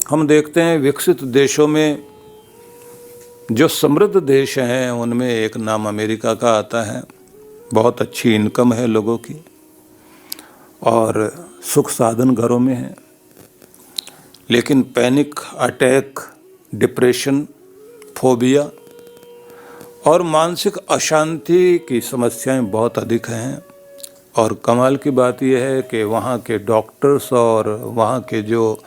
हम देखते हैं विकसित देशों में, जो समृद्ध देश हैं उनमें एक नाम अमेरिका का आता है। बहुत अच्छी इनकम है लोगों की और सुख साधन घरों में है, लेकिन पैनिक अटैक, डिप्रेशन, फोबिया और मानसिक अशांति की समस्याएं बहुत अधिक हैं। और कमाल की बात यह है कि वहाँ के डॉक्टर्स और वहाँ के जो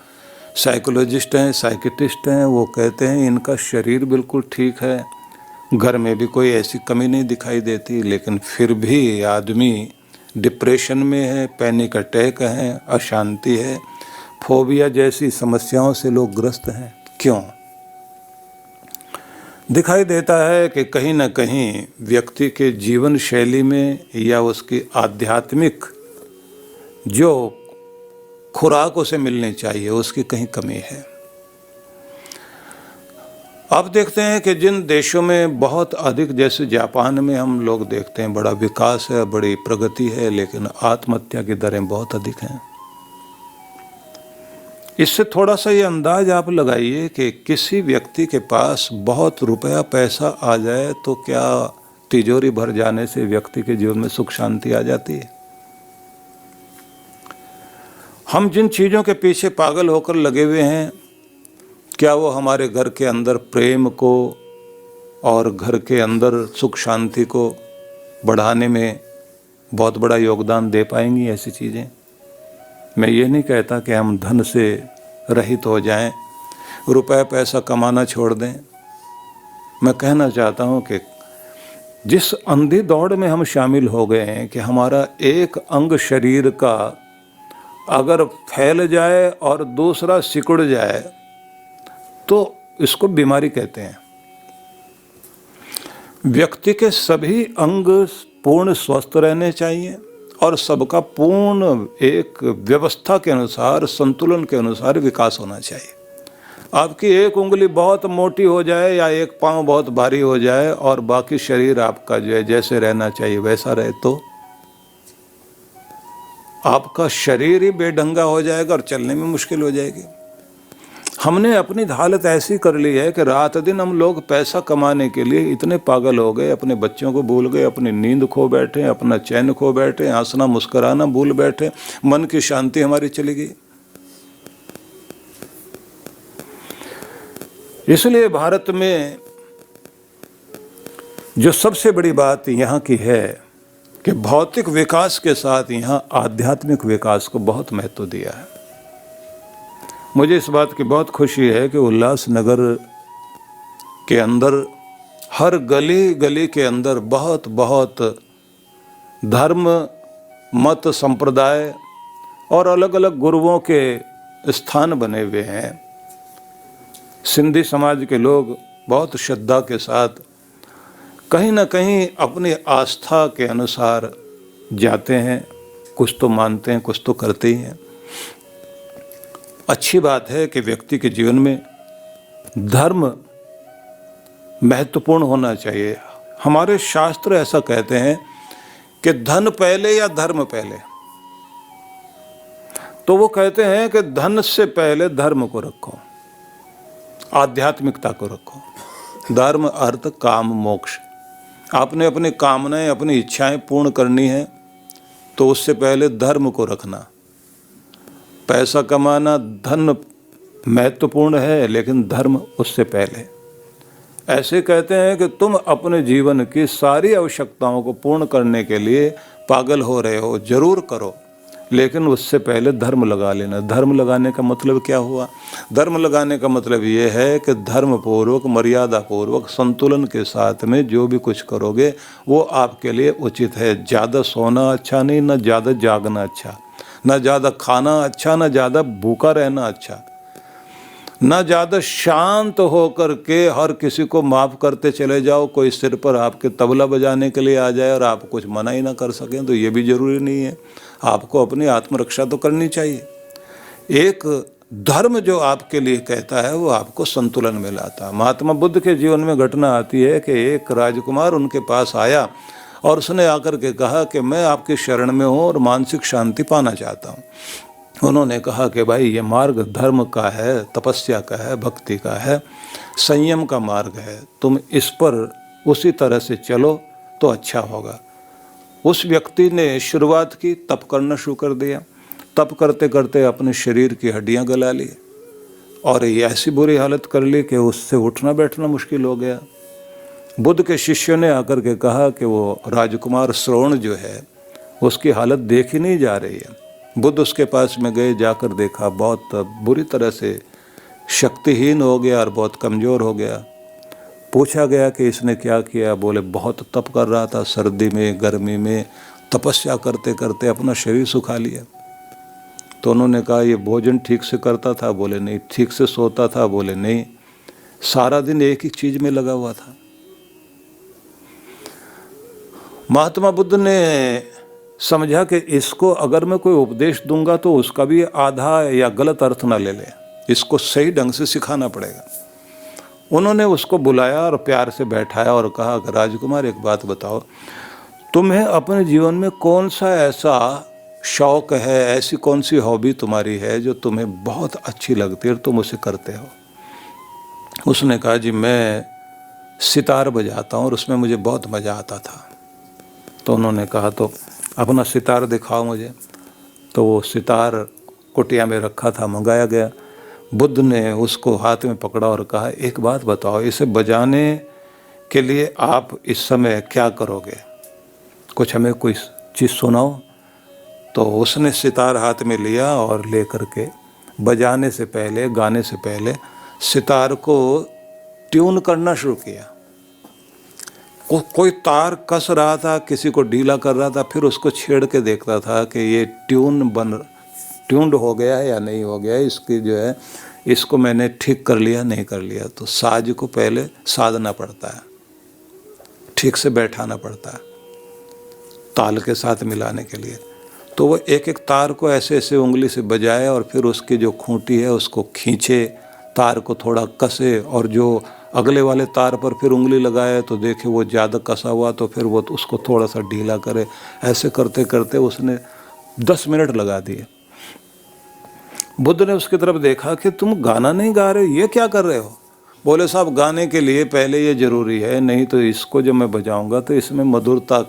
साइकोलॉजिस्ट हैं, साइकियाट्रिस्ट हैं, वो कहते हैं इनका शरीर बिल्कुल ठीक है, घर में भी कोई ऐसी कमी नहीं दिखाई देती, लेकिन फिर भी आदमी डिप्रेशन में है, पैनिक अटैक है, अशांति है, फोबिया जैसी समस्याओं से लोग ग्रस्त हैं। क्यों? दिखाई देता है कि कहीं ना कहीं व्यक्ति के जीवन शैली में या उसकी आध्यात्मिक जो खुराक उसे मिलनी चाहिए उसकी कहीं कमी है। आप देखते हैं कि जिन देशों में बहुत अधिक, जैसे जापान में हम लोग देखते हैं बड़ा विकास है, बड़ी प्रगति है, लेकिन आत्महत्या की दरें बहुत अधिक हैं। इससे थोड़ा सा ये अंदाज आप लगाइए कि किसी व्यक्ति के पास बहुत रुपया पैसा आ जाए तो क्या तिजोरी भर जाने से व्यक्ति के जीवन में सुख शांति आ जाती है? हम जिन चीज़ों के पीछे पागल होकर लगे हुए हैं, क्या वो हमारे घर के अंदर प्रेम को और घर के अंदर सुख शांति को बढ़ाने में बहुत बड़ा योगदान दे पाएंगी? ऐसी चीज़ें, मैं ये नहीं कहता कि हम धन से रहित हो जाएं, रुपया पैसा कमाना छोड़ दें। मैं कहना चाहता हूँ कि जिस अंधी दौड़ में हम शामिल हो गए हैं कि हमारा एक अंग शरीर का अगर फैल जाए और दूसरा सिकुड़ जाए तो इसको बीमारी कहते हैं। व्यक्ति के सभी अंग पूर्ण स्वस्थ रहने चाहिए और सबका पूर्ण एक व्यवस्था के अनुसार, संतुलन के अनुसार विकास होना चाहिए। आपकी एक उंगली बहुत मोटी हो जाए या एक पांव बहुत भारी हो जाए और बाकी शरीर आपका जो है जैसे रहना चाहिए वैसा रहे, तो आपका शरीर ही बेढंगा हो जाएगा और चलने में मुश्किल हो जाएगी। हमने अपनी हालत ऐसी कर ली है कि रात दिन हम लोग पैसा कमाने के लिए इतने पागल हो गए, अपने बच्चों को भूल गए, अपनी नींद खो बैठे, अपना चैन खो बैठे, हंसना मुस्कुराना भूल बैठे, मन की शांति हमारी चली गई। इसलिए भारत में जो सबसे बड़ी बात यहाँ की है कि भौतिक विकास के साथ यहाँ आध्यात्मिक विकास को बहुत महत्व दिया है। मुझे इस बात की बहुत खुशी है कि उल्लासनगर के अंदर हर गली गली के अंदर बहुत बहुत धर्म, मत, संप्रदाय और अलग अलग गुरुओं के स्थान बने हुए हैं। सिंधी समाज के लोग बहुत श्रद्धा के साथ कहीं ना कहीं अपनी आस्था के अनुसार जाते हैं, कुछ तो मानते हैं, कुछ तो करते ही हैं। अच्छी बात है कि व्यक्ति के जीवन में धर्म महत्वपूर्ण होना चाहिए। हमारे शास्त्र ऐसा कहते हैं कि धन पहले या धर्म पहले, तो वो कहते हैं कि धन से पहले धर्म को रखो, आध्यात्मिकता को रखो। धर्म, अर्थ, काम, मोक्ष। आपने अपनी कामनाएं, अपनी इच्छाएं पूर्ण करनी है तो उससे पहले धर्म को रखना। पैसा कमाना, धन महत्वपूर्ण है, लेकिन धर्म उससे पहले। ऐसे कहते हैं कि तुम अपने जीवन की सारी आवश्यकताओं को पूर्ण करने के लिए पागल हो रहे हो, जरूर करो, लेकिन उससे पहले धर्म लगा लेना। धर्म लगाने का मतलब क्या हुआ? धर्म लगाने का मतलब ये है कि धर्म पूर्वक, मर्यादा पूर्वक, संतुलन के साथ में जो भी कुछ करोगे वो आपके लिए उचित है। ज़्यादा सोना अच्छा नहीं, ना ज़्यादा जागना अच्छा, ना ज़्यादा खाना अच्छा, ना ज़्यादा भूखा रहना अच्छा, ना ज़्यादा शांत होकर के हर किसी को माफ़ करते चले जाओ। कोई सिर पर आपके तबला बजाने के लिए आ जाए और आप कुछ मना ही ना कर सकें तो ये भी ज़रूरी नहीं है। आपको अपनी आत्मरक्षा तो करनी चाहिए। एक धर्म जो आपके लिए कहता है वो आपको संतुलन में लाता है। महात्मा बुद्ध के जीवन में घटना आती है कि एक राजकुमार उनके पास आया और उसने आकर के कहा कि मैं आपके शरण में हूँ और मानसिक शांति पाना चाहता हूँ। उन्होंने कहा कि भाई ये मार्ग धर्म का है, तपस्या का है, भक्ति का है, संयम का मार्ग है, तुम इस पर उसी तरह से चलो तो अच्छा होगा। उस व्यक्ति ने शुरुआत की, तप करना शुरू कर दिया। तप करते करते अपने शरीर की हड्डियां गला ली और ये ऐसी बुरी हालत कर ली कि उससे उठना बैठना मुश्किल हो गया। बुद्ध के शिष्यों ने आकर के कहा कि वो राजकुमार श्रवण जो है उसकी हालत देखी नहीं जा रही है। बुद्ध उसके पास में गए, जाकर देखा बहुत बुरी तरह से शक्तिहीन हो गया और बहुत कमज़ोर हो गया। पूछा गया कि इसने क्या किया? बोले बहुत तप कर रहा था, सर्दी में गर्मी में तपस्या करते करते अपना शरीर सुखा लिया। तो उन्होंने कहा ये भोजन ठीक से करता था? बोले नहीं। ठीक से सोता था? बोले नहीं। सारा दिन एक ही चीज़ में लगा हुआ था। महात्मा बुद्ध ने समझा कि इसको अगर मैं कोई उपदेश दूंगा तो उसका भी आधा या गलत अर्थ ना ले ले, इसको सही ढंग से सिखाना पड़ेगा। उन्होंने उसको बुलाया और प्यार से बैठाया और कहा कि राजकुमार एक बात बताओ, तुम्हें अपने जीवन में कौन सा ऐसा शौक़ है, ऐसी कौन सी हॉबी तुम्हारी है जो तुम्हें बहुत अच्छी लगती है और तुम उसे करते हो? उसने कहा जी मैं सितार बजाता हूँ और उसमें मुझे बहुत मज़ा आता था। तो उन्होंने कहा तो अपना सितार दिखाओ मुझे। तो वो सितार कुटिया में रखा था, मंगाया गया। बुद्ध ने उसको हाथ में पकड़ा और कहा एक बात बताओ, इसे बजाने के लिए आप इस समय क्या करोगे? कुछ हमें कोई चीज़ सुनाओ। तो उसने सितार हाथ में लिया और ले करके बजाने से पहले, गाने से पहले सितार को ट्यून करना शुरू किया। कोई तार कस रहा था, किसी को ढीला कर रहा था, फिर उसको छेड़ के देखता था कि ये ट्यून्ड हो गया है या नहीं हो गया है, इसकी जो है इसको मैंने ठीक कर लिया नहीं कर लिया। तो साज को पहले साधना पड़ता है, ठीक से बैठाना पड़ता है ताल के साथ मिलाने के लिए। तो वो एक एक तार को ऐसे ऐसे उंगली से बजाए और फिर उसकी जो खूंटी है उसको खींचे, तार को थोड़ा कसे और जो अगले वाले तार पर फिर उंगली लगाए तो देखे वो ज़्यादा कसा हुआ तो फिर वो उसको थोड़ा सा ढीला करे। ऐसे करते करते उसने 10 मिनट लगा दिए। बुद्ध ने उसकी तरफ देखा कि तुम गाना नहीं गा रहे, ये क्या कर रहे हो? बोले साहब गाने के लिए पहले ये ज़रूरी है, नहीं तो इसको जब मैं बजाऊंगा तो इसमें मधुरता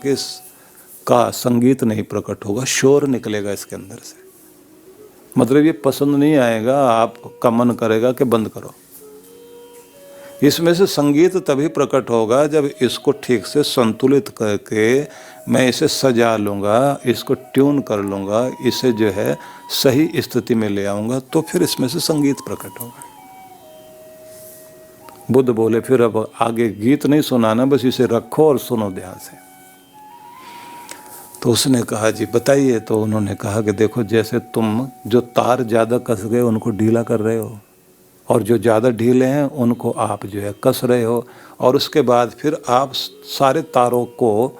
का संगीत नहीं प्रकट होगा, शोर निकलेगा इसके अंदर से, मतलब ये पसंद नहीं आएगा, आपका मन करेगा कि बंद करो। इसमें से संगीत तभी प्रकट होगा जब इसको ठीक से संतुलित करके मैं इसे सजा लूँगा, इसको ट्यून कर लूँगा, इसे जो है सही स्थिति में ले आऊँगा, तो फिर इसमें से संगीत प्रकट होगा। बुद्ध बोले फिर अब आगे गीत नहीं सुनाना, बस इसे रखो और सुनो ध्यान से। तो उसने कहा जी बताइए। तो उन्होंने कहा कि देखो जैसे तुम जो तार ज़्यादा कस गए उनको ढीला कर रहे हो और जो ज़्यादा ढीले हैं उनको आप जो है कस रहे हो, और उसके बाद फिर आप सारे तारों को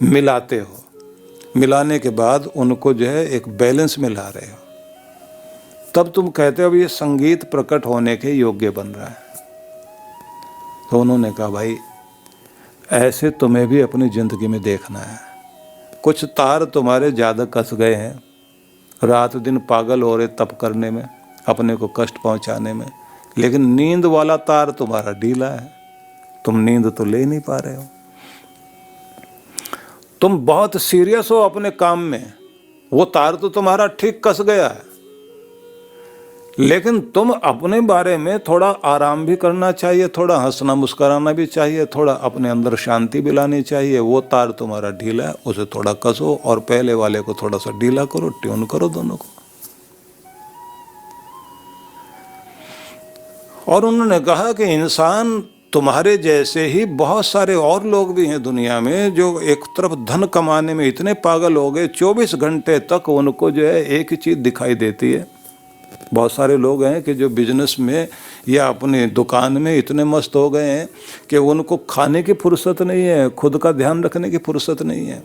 मिलाते हो, मिलाने के बाद उनको जो है एक बैलेंस में ला रहे हो, तब तुम कहते हो ये संगीत प्रकट होने के योग्य बन रहा है। तो उन्होंने कहा भाई ऐसे तुम्हें भी अपनी ज़िंदगी में देखना है। कुछ तार तुम्हारे ज़्यादा कस गए हैं, रात दिन पागल हो रहे तप करने में, अपने को कष्ट पहुंचाने में, लेकिन नींद वाला तार तुम्हारा ढीला है, तुम नींद तो ले नहीं पा रहे हो। तुम बहुत सीरियस हो अपने काम में, वो तार तो तुम्हारा ठीक कस गया है, लेकिन तुम अपने बारे में थोड़ा आराम भी करना चाहिए, थोड़ा हंसना मुस्कुराना भी चाहिए, थोड़ा अपने अंदर शांति भी लानी चाहिए। वो तार तुम्हारा ढीला है, उसे थोड़ा कसो और पहले वाले को थोड़ा सा ढीला करो, ट्यून करो दोनों को। और उन्होंने कहा कि इंसान तुम्हारे जैसे ही बहुत सारे और लोग भी हैं दुनिया में जो एक तरफ धन कमाने में इतने पागल हो गए, 24 घंटे तक उनको जो है एक ही चीज़ दिखाई देती है। बहुत सारे लोग हैं कि जो बिजनेस में या अपनी दुकान में इतने मस्त हो गए हैं कि उनको खाने की फुर्सत नहीं है, खुद का ध्यान रखने की फुर्सत नहीं है।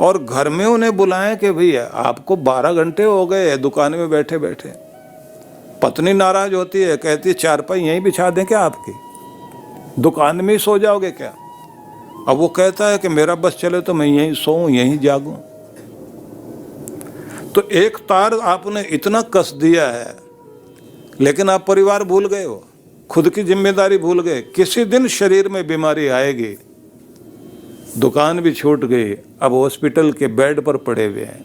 और घर में उन्हें बुलाएं कि भैया आपको 12 घंटे हो गए दुकान में बैठे बैठे। पत्नी नाराज होती है, कहती है चारपाई यहीं बिछा दें क्या, आपकी दुकान में ही सो जाओगे क्या? अब वो कहता है कि मेरा बस चले तो मैं यहीं सोऊं, यहीं जागूं। तो एक तार आपने इतना कस दिया है, लेकिन आप परिवार भूल गए हो, खुद की जिम्मेदारी भूल गए। किसी दिन शरीर में बीमारी आएगी, दुकान भी छूट गई, अब हॉस्पिटल के बेड पर पड़े हुए हैं।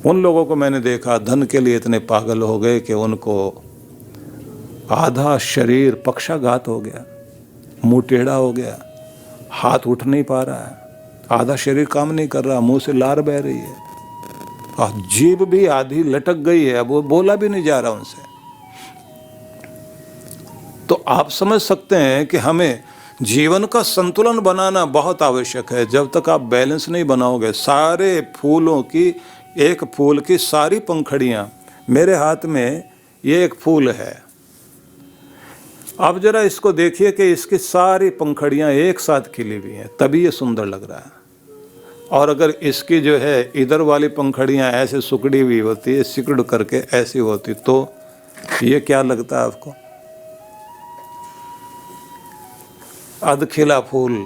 उन लोगों को मैंने देखा धन के लिए इतने पागल हो गए कि उनको आधा शरीर पक्षाघात हो गया, मुंह टेढ़ा हो गया, हाथ उठ नहीं पा रहा है, आधा शरीर काम नहीं कर रहा, मुंह से लार बह रही है और जीभ भी आधी लटक गई है, अब वो बोला भी नहीं जा रहा उनसे। तो आप समझ सकते हैं कि हमें जीवन का संतुलन बनाना बहुत आवश्यक है। जब तक आप बैलेंस नहीं बनाओगे, सारे फूलों की, एक फूल की सारी पंखड़ियां, मेरे हाथ में ये एक फूल है, आप जरा इसको देखिए कि इसकी सारी पंखड़ियां एक साथ खिली हुई हैं, तभी ये सुंदर लग रहा है। और अगर इसकी जो है इधर वाली पंखड़ियां ऐसे सुकड़ी हुई होती है, सिकुड़ करके ऐसी होती, तो ये क्या लगता है आपको? अधखिला फूल,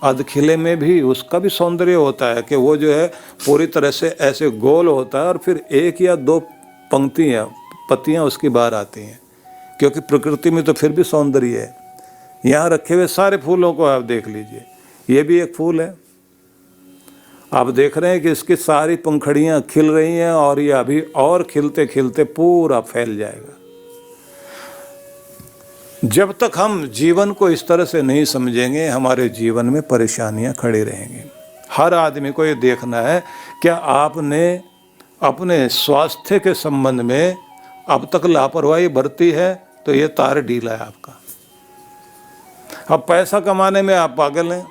अधखिले में भी उसका भी सौंदर्य होता है कि वो जो है पूरी तरह से ऐसे गोल होता है और फिर एक या दो पंक्तियां, पत्तियां उसकी बाहर आती हैं, क्योंकि प्रकृति में तो फिर भी सौंदर्य है। यहाँ रखे हुए सारे फूलों को आप देख लीजिए, ये भी एक फूल है। आप देख रहे हैं कि इसकी सारी पंखड़ियाँ खिल रही हैं और ये अभी और खिलते खिलते पूरा फैल जाएगा। जब तक हम जीवन को इस तरह से नहीं समझेंगे, हमारे जीवन में परेशानियां खड़ी रहेंगी। हर आदमी को ये देखना है, क्या आपने अपने स्वास्थ्य के संबंध में अब तक लापरवाही बरती है तो ये तार ढीला है आपका। अब पैसा कमाने में आप पागल हैं,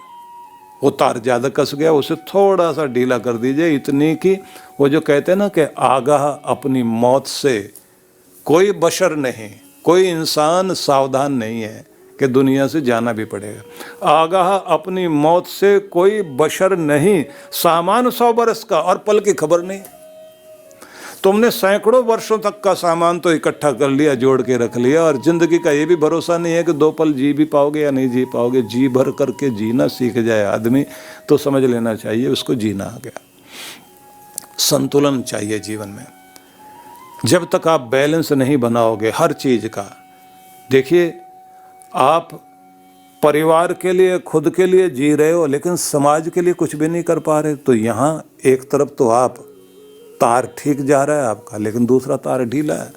वो तार ज़्यादा कस गया, उसे थोड़ा सा ढीला कर दीजिए, इतनी कि वो जो कहते हैं ना कि आगाह अपनी मौत से कोई बशर नहीं, कोई इंसान सावधान नहीं है कि दुनिया से जाना भी पड़ेगा। आगाह अपनी मौत से कोई बशर नहीं, सामान 100 बरस का और पल की खबर नहीं। तुमने सैकड़ों वर्षों तक का सामान तो इकट्ठा कर लिया, जोड़ के रख लिया, और जिंदगी का ये भी भरोसा नहीं है कि 2 पल जी भी पाओगे या नहीं जी पाओगे। जी भर करके जीना सीख जाए आदमी तो समझ लेना चाहिए उसको जीना आ गया। संतुलन चाहिए जीवन में। जब तक आप बैलेंस नहीं बनाओगे हर चीज़ का, देखिए आप परिवार के लिए, खुद के लिए जी रहे हो, लेकिन समाज के लिए कुछ भी नहीं कर पा रहे, तो यहाँ एक तरफ तो आप तार ठीक जा रहा है आपका, लेकिन दूसरा तार ढीला है।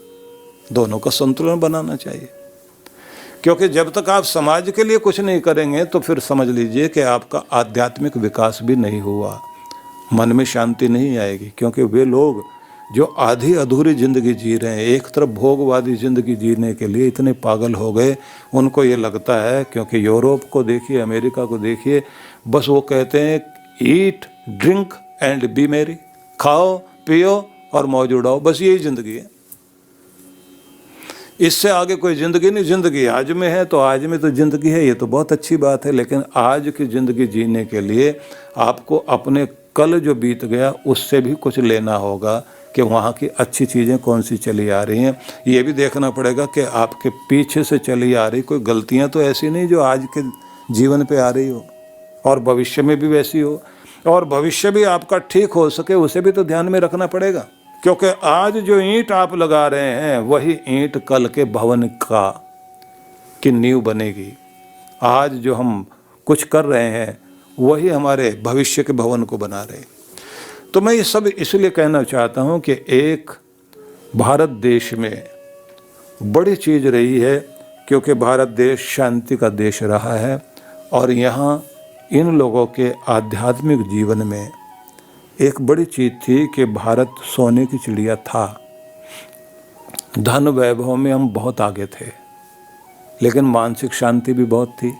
दोनों का संतुलन बनाना चाहिए, क्योंकि जब तक आप समाज के लिए कुछ नहीं करेंगे तो फिर समझ लीजिए कि आपका आध्यात्मिक विकास भी नहीं हुआ, मन में शांति नहीं आएगी। क्योंकि वे लोग जो आधी अधूरी ज़िंदगी जी रहे हैं, एक तरफ भोगवादी ज़िंदगी जीने के लिए इतने पागल हो गए, उनको ये लगता है, क्योंकि यूरोप को देखिए, अमेरिका को देखिए, बस वो कहते हैं eat drink and B Mary, खाओ पियो और मौज उड़ाओ, बस यही ज़िंदगी है। इससे आगे कोई ज़िंदगी नहीं। ज़िंदगी आज में है तो आज में तो ज़िंदगी है, ये तो बहुत अच्छी बात है, लेकिन आज की ज़िंदगी जीने के लिए आपको अपने कल जो बीत गया उससे भी कुछ लेना होगा कि वहाँ की अच्छी चीज़ें कौन सी चली आ रही हैं। ये भी देखना पड़ेगा कि आपके पीछे से चली आ रही कोई गलतियाँ तो ऐसी नहीं जो आज के जीवन पे आ रही हो और भविष्य में भी वैसी हो, और भविष्य भी आपका ठीक हो सके उसे भी तो ध्यान में रखना पड़ेगा। क्योंकि आज जो ईंट आप लगा रहे हैं वही ईंट कल के भवन की नींव बनेगी। आज जो हम कुछ कर रहे हैं वही हमारे भविष्य के भवन को बना रहे। तो मैं ये सब इसलिए कहना चाहता हूँ कि एक भारत देश में बड़ी चीज़ रही है, क्योंकि भारत देश शांति का देश रहा है, और यहाँ इन लोगों के आध्यात्मिक जीवन में एक बड़ी चीज़ थी कि भारत सोने की चिड़िया था। धन वैभव में हम बहुत आगे थे, लेकिन मानसिक शांति भी बहुत थी।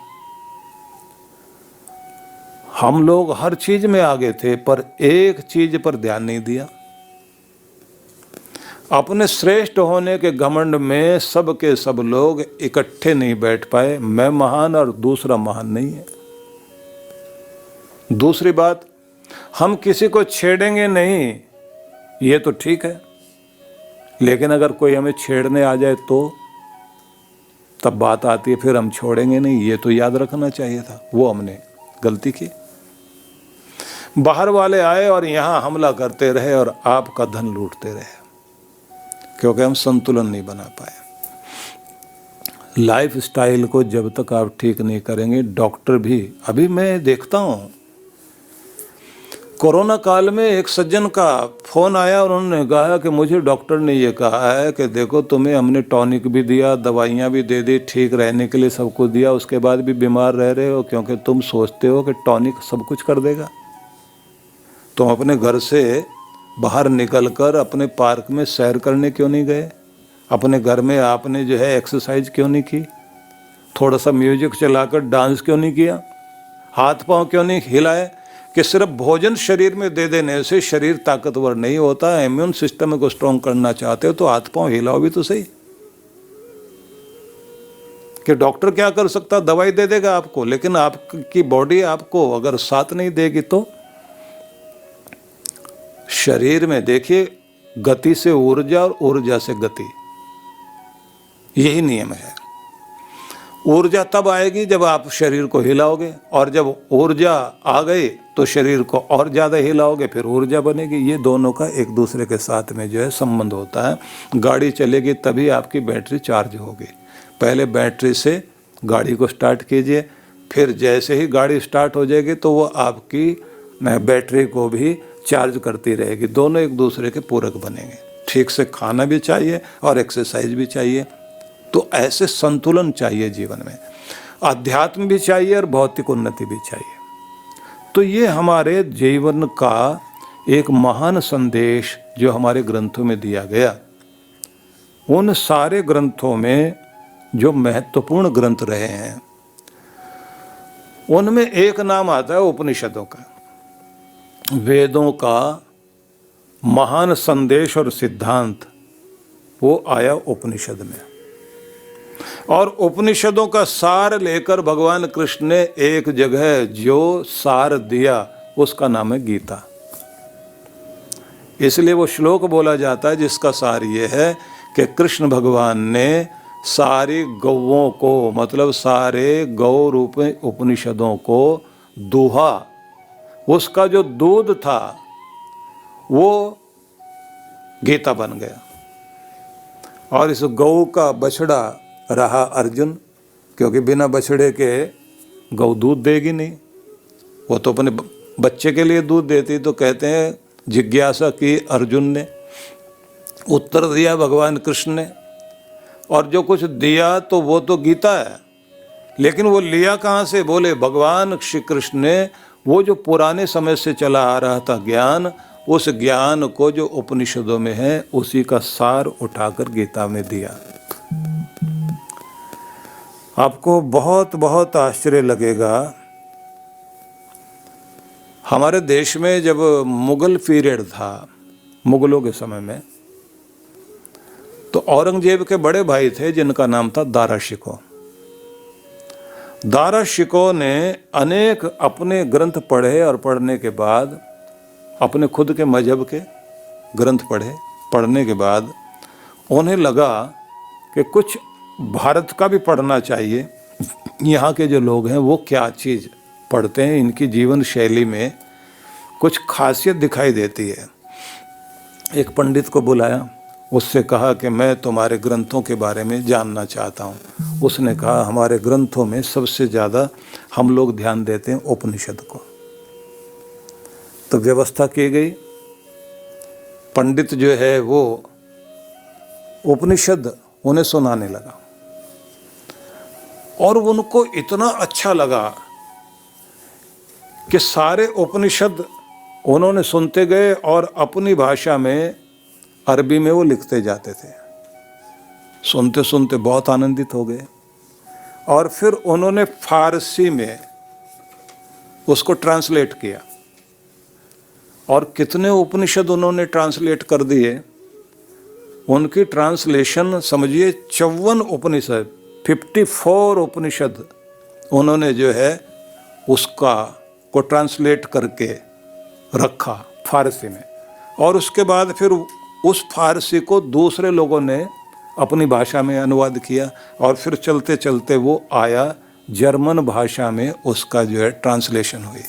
हम लोग हर चीज़ में आगे थे, पर एक चीज़ पर ध्यान नहीं दिया। अपने श्रेष्ठ होने के घमंड में सब के सब लोग इकट्ठे नहीं बैठ पाए, मैं महान और दूसरा महान नहीं है। दूसरी बात, हम किसी को छेड़ेंगे नहीं, ये तो ठीक है, लेकिन अगर कोई हमें छेड़ने आ जाए तो तब बात आती है, फिर हम छोड़ेंगे नहीं, ये तो याद रखना चाहिए था। वो हमने गलती की। बाहर वाले आए और यहाँ हमला करते रहे और आपका धन लूटते रहे, क्योंकि हम संतुलन नहीं बना पाए। लाइफ स्टाइल को जब तक आप ठीक नहीं करेंगे, डॉक्टर भी, अभी मैं देखता हूँ कोरोना काल में एक सज्जन का फोन आया और उन्होंने कहा कि मुझे डॉक्टर ने ये कहा है कि देखो तुम्हें हमने टॉनिक भी दिया, दवाइयाँ भी दे दी, ठीक रहने के लिए सब कुछ दिया, उसके बाद भी बीमार रह रहे हो क्योंकि तुम सोचते हो कि टॉनिक सब कुछ कर देगा। तुम अपने घर से बाहर निकलकर अपने पार्क में सैर करने क्यों नहीं गए? अपने घर में आपने जो है एक्सरसाइज क्यों नहीं की? थोड़ा सा म्यूजिक चलाकर डांस क्यों नहीं किया? हाथ पांव क्यों नहीं हिलाए? कि सिर्फ भोजन शरीर में दे देने से शरीर ताकतवर नहीं होता। इम्यून सिस्टम को स्ट्रॉन्ग करना चाहते हो तो हाथ पांव हिलाओ भी तो सही। कि डॉक्टर क्या कर सकता? दवाई दे देगा आपको, लेकिन आपकी बॉडी आपको अगर साथ नहीं देगी तो शरीर में देखिए, गति से ऊर्जा और ऊर्जा से गति, यही नियम है। ऊर्जा तब आएगी जब आप शरीर को हिलाओगे, और जब ऊर्जा आ गई तो शरीर को और ज़्यादा हिलाओगे, फिर ऊर्जा बनेगी। ये दोनों का एक दूसरे के साथ में जो है संबंध होता है। गाड़ी चलेगी तभी आपकी बैटरी चार्ज होगी। पहले बैटरी से गाड़ी को स्टार्ट कीजिए, फिर जैसे ही गाड़ी स्टार्ट हो जाएगी तो वो आपकी बैटरी को भी चार्ज करती रहेगी। दोनों एक दूसरे के पूरक बनेंगे। ठीक से खाना भी चाहिए और एक्सरसाइज भी चाहिए। तो ऐसे संतुलन चाहिए जीवन में, अध्यात्म भी चाहिए और भौतिक उन्नति भी चाहिए। तो ये हमारे जीवन का एक महान संदेश जो हमारे ग्रंथों में दिया गया। उन सारे ग्रंथों में जो महत्वपूर्ण ग्रंथ रहे हैं उनमें एक नाम आता है उपनिषदों का। वेदों का महान संदेश और सिद्धांत वो आया उपनिषद में, और उपनिषदों का सार लेकर भगवान कृष्ण ने एक जगह जो सार दिया उसका नाम है गीता। इसलिए वो श्लोक बोला जाता है जिसका सार ये है कि कृष्ण भगवान ने सारी गौओं को, मतलब सारे गौ रूप उपनिषदों को दुहा। उसका जो दूध था वो गीता बन गया, और इस गौ का बछड़ा रहा अर्जुन, क्योंकि बिना बछड़े के गौ दूध देगी नहीं। वो तो अपने बच्चे के लिए दूध देती। तो कहते हैं जिज्ञासा की अर्जुन ने, उत्तर दिया भगवान कृष्ण ने, और जो कुछ दिया तो वो तो गीता है, लेकिन वो लिया कहाँ से? बोले भगवान श्री कृष्ण ने वो जो पुराने समय से चला आ रहा था ज्ञान, उस ज्ञान को जो उपनिषदों में है उसी का सार उठाकर गीता में दिया। आपको बहुत बहुत आश्चर्य लगेगा, हमारे देश में जब मुगल पीरियड था, मुगलों के समय में, तो औरंगजेब के बड़े भाई थे जिनका नाम था दारा शिकोह। दारा शिकोह ने अनेक अपने ग्रंथ पढ़े, और पढ़ने के बाद अपने खुद के मजहब के ग्रंथ पढ़ने के बाद उन्हें लगा कि कुछ भारत का भी पढ़ना चाहिए। यहाँ के जो लोग हैं वो क्या चीज़ पढ़ते हैं, इनकी जीवन शैली में कुछ खासियत दिखाई देती है। एक पंडित को बुलाया, उससे कहा कि मैं तुम्हारे ग्रंथों के बारे में जानना चाहता हूँ। उसने कहा हमारे ग्रंथों में सबसे ज़्यादा हम लोग ध्यान देते हैं उपनिषद को। तो व्यवस्था की गई, पंडित जो है वो उपनिषद उन्हें सुनाने लगा, और उनको इतना अच्छा लगा कि सारे उपनिषद उन्होंने सुनते गए और अपनी भाषा में, अरबी में वो लिखते जाते थे। सुनते सुनते बहुत आनंदित हो गए, और फिर उन्होंने फारसी में उसको ट्रांसलेट किया, और कितने उपनिषद उन्होंने ट्रांसलेट कर दिए। उनकी ट्रांसलेशन समझिए 54 उपनिषद, 54 उपनिषद उन्होंने जो है उसका को ट्रांसलेट करके रखा फारसी में, और उसके बाद फिर उस फारसी को दूसरे लोगों ने अपनी भाषा में अनुवाद किया, और फिर चलते चलते वो आया जर्मन भाषा में, उसका जो है ट्रांसलेशन हुई।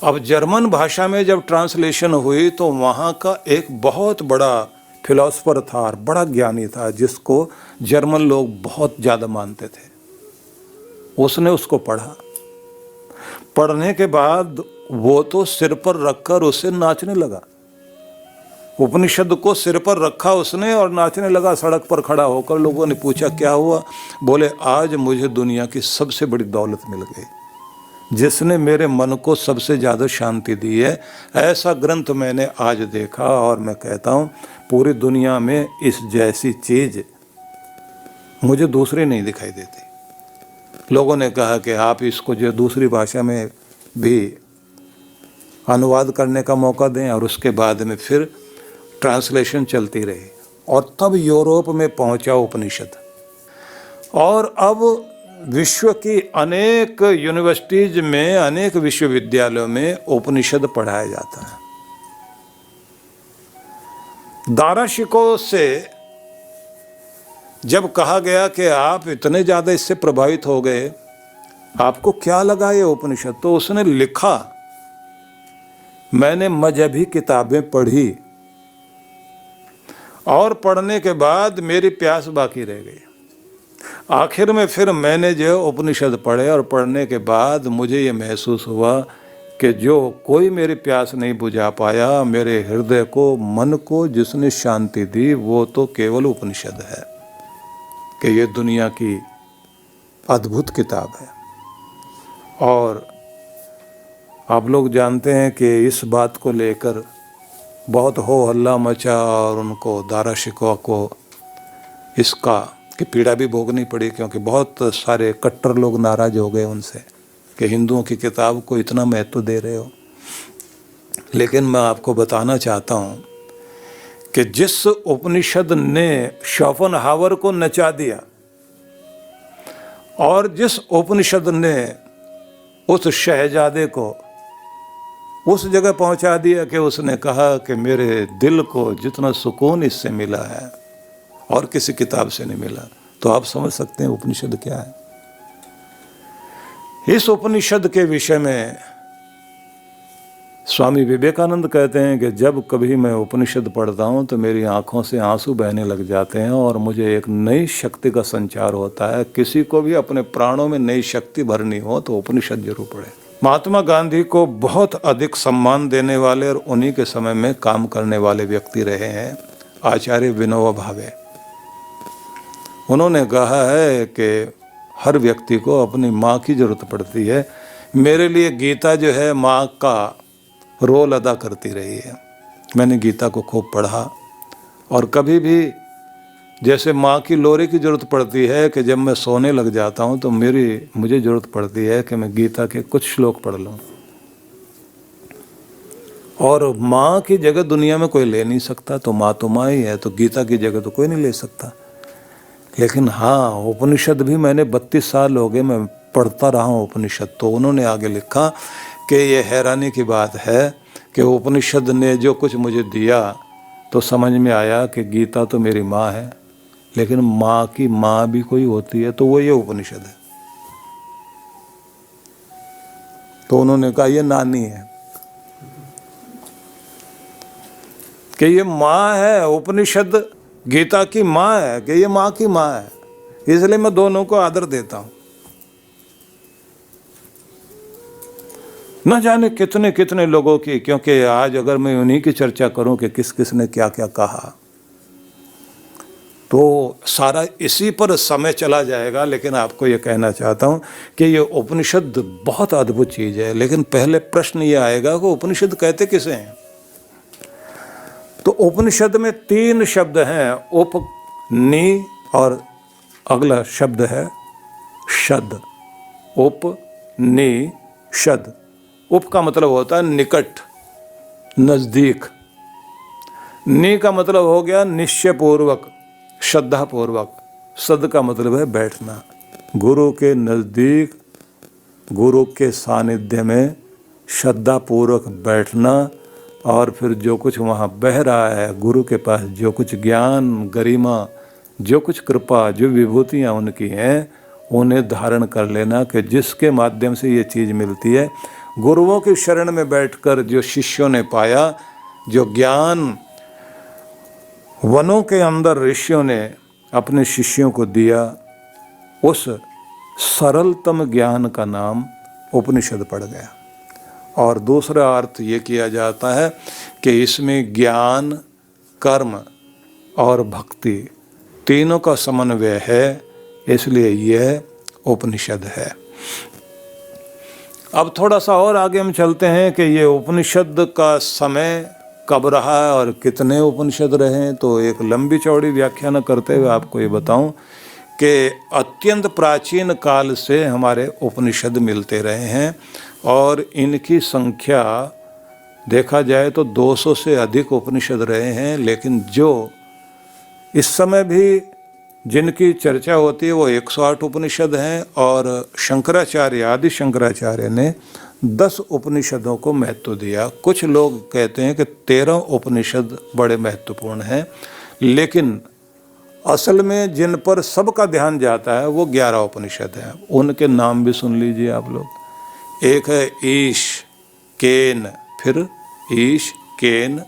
अब जर्मन भाषा में जब ट्रांसलेशन हुई तो वहाँ का एक बहुत बड़ा फिलोसफर था और बड़ा ज्ञानी था जिसको जर्मन लोग बहुत ज़्यादा मानते थे। उसने उसको पढ़ा। पढ़ने के बाद वो तो सिर पर रखकर उसे नाचने लगा। उपनिषद को सिर पर रखा उसने और नाचने लगा। सड़क पर खड़ा होकर लोगों ने पूछा क्या हुआ? बोले आज मुझे दुनिया की सबसे बड़ी दौलत मिल गई, जिसने मेरे मन को सबसे ज़्यादा शांति दी है। ऐसा ग्रंथ मैंने आज देखा और मैं कहता हूँ पूरी दुनिया में इस जैसी चीज़ मुझे दूसरी नहीं दिखाई देती। लोगों ने कहा कि आप इसको जो दूसरी भाषा में भी अनुवाद करने का मौका दें, और उसके बाद में फिर ट्रांसलेशन चलती रही और तब यूरोप में पहुंचा उपनिषद। और अब विश्व की अनेक यूनिवर्सिटीज में, अनेक विश्वविद्यालयों में उपनिषद पढ़ाया जाता है। दाराशिकों से जब कहा गया कि आप इतने ज़्यादा इससे प्रभावित हो गए, आपको क्या लगा ये उपनिषद? तो उसने लिखा, मैंने मजहबी किताबें पढ़ी और पढ़ने के बाद मेरी प्यास बाकी रह गई। आखिर में फिर मैंने जो उपनिषद पढ़े और पढ़ने के बाद मुझे ये महसूस हुआ कि जो कोई मेरी प्यास नहीं बुझा पाया, मेरे हृदय को, मन को जिसने शांति दी, वो तो केवल उपनिषद है कि ये दुनिया की अद्भुत किताब है। और आप लोग जानते हैं कि इस बात को लेकर बहुत हो हल्ला मचा और उनको दाराशिकों को इसका की पीड़ा भी भोगनी पड़ी, क्योंकि बहुत सारे कट्टर लोग नाराज हो गए उनसे कि हिंदुओं की किताब को इतना महत्व दे रहे हो। लेकिन मैं आपको बताना चाहता हूँ कि जिस उपनिषद ने शोपेनहावर को नचा दिया और जिस उपनिषद ने उस शहजादे को उस जगह पहुंचा दिया कि उसने कहा कि मेरे दिल को जितना सुकून इससे मिला है और किसी किताब से नहीं मिला, तो आप समझ सकते हैं उपनिषद क्या है। इस उपनिषद के विषय में स्वामी विवेकानंद कहते हैं कि जब कभी मैं उपनिषद पढ़ता हूँ तो मेरी आंखों से आंसू बहने लग जाते हैं और मुझे एक नई शक्ति का संचार होता है। किसी को भी अपने प्राणों में नई शक्ति भरनी हो तो उपनिषद जरूर पढ़े। महात्मा गांधी को बहुत अधिक सम्मान देने वाले और उन्हीं के समय में काम करने वाले व्यक्ति रहे हैं आचार्य विनोबा भावे। उन्होंने कहा है कि हर व्यक्ति को अपनी माँ की जरूरत पड़ती है। मेरे लिए गीता जो है माँ का रोल अदा करती रही है। मैंने गीता को खूब पढ़ा और कभी भी जैसे माँ की लोरी की ज़रूरत पड़ती है कि जब मैं सोने लग जाता हूँ तो मुझे ज़रूरत पड़ती है कि मैं गीता के कुछ श्लोक पढ़ लूँ। और माँ की जगह दुनिया में कोई ले नहीं सकता, तो माँ ही है, तो गीता की जगह तो कोई नहीं ले सकता। लेकिन हाँ, उपनिषद भी मैंने 32 साल हो गए मैं पढ़ता रहा हूँ उपनिषद। तो उन्होंने आगे लिखा कि ये हैरानी की बात है कि उपनिषद ने जो कुछ मुझे दिया तो समझ में आया कि गीता तो मेरी माँ है, लेकिन माँ की माँ भी कोई होती है, तो वो ये उपनिषद है। तो उन्होंने कहा ये नानी है, कि ये माँ है, उपनिषद गीता की माँ है, कि ये माँ की माँ है। इसलिए मैं दोनों को आदर देता हूँ। न जाने कितने कितने लोगों की, क्योंकि आज अगर मैं उन्हीं की चर्चा करूं कि किस किस ने क्या क्या कहा तो सारा इसी पर समय चला जाएगा। लेकिन आपको ये कहना चाहता हूँ कि ये उपनिषद बहुत अद्भुत चीज़ है। लेकिन पहले प्रश्न ये आएगा कि उपनिषद कहते किसे हैं? तो उपनिषद में 3 शब्द हैं, उप, नि और अगला शब्द है शद। उप, नि, शद। उप का मतलब होता है निकट, नज़दीक। नि का मतलब हो गया निश्चय पूर्वक, श्रद्धा पूर्वक। सद का मतलब है बैठना, गुरु के नज़दीक, गुरु के सानिध्य में श्रद्धा पूर्वक बैठना। और फिर जो कुछ वहाँ बह रहा है, गुरु के पास जो कुछ ज्ञान, गरिमा, जो कुछ कृपा, जो विभूतियाँ उनकी हैं, उन्हें धारण कर लेना कि जिसके माध्यम से ये चीज़ मिलती है गुरुओं की शरण में बैठकर जो शिष्यों ने पाया, जो ज्ञान वनों के अंदर ऋषियों ने अपने शिष्यों को दिया, उस सरलतम ज्ञान का नाम उपनिषद पड़ गया। और दूसरा अर्थ ये किया जाता है कि इसमें ज्ञान, कर्म और भक्ति तीनों का समन्वय है, इसलिए यह उपनिषद है। अब थोड़ा सा और आगे हम चलते हैं कि ये उपनिषद का समय कब रहा है और कितने उपनिषद रहे। तो एक लंबी चौड़ी व्याख्या न करते हुए आपको ये बताऊं कि अत्यंत प्राचीन काल से हमारे उपनिषद मिलते रहे हैं और इनकी संख्या देखा जाए तो 200 से अधिक उपनिषद रहे हैं। लेकिन जो इस समय भी जिनकी चर्चा होती है वो 108 उपनिषद हैं और शंकराचार्य, आदि शंकराचार्य ने 10 उपनिषदों को महत्व दिया। कुछ लोग कहते हैं कि 13 उपनिषद बड़े महत्वपूर्ण हैं, लेकिन असल में जिन पर सबका ध्यान जाता है वो 11 उपनिषद हैं। उनके नाम भी सुन लीजिए आप लोग। एक है ईश, केन, फिर ईश, केन,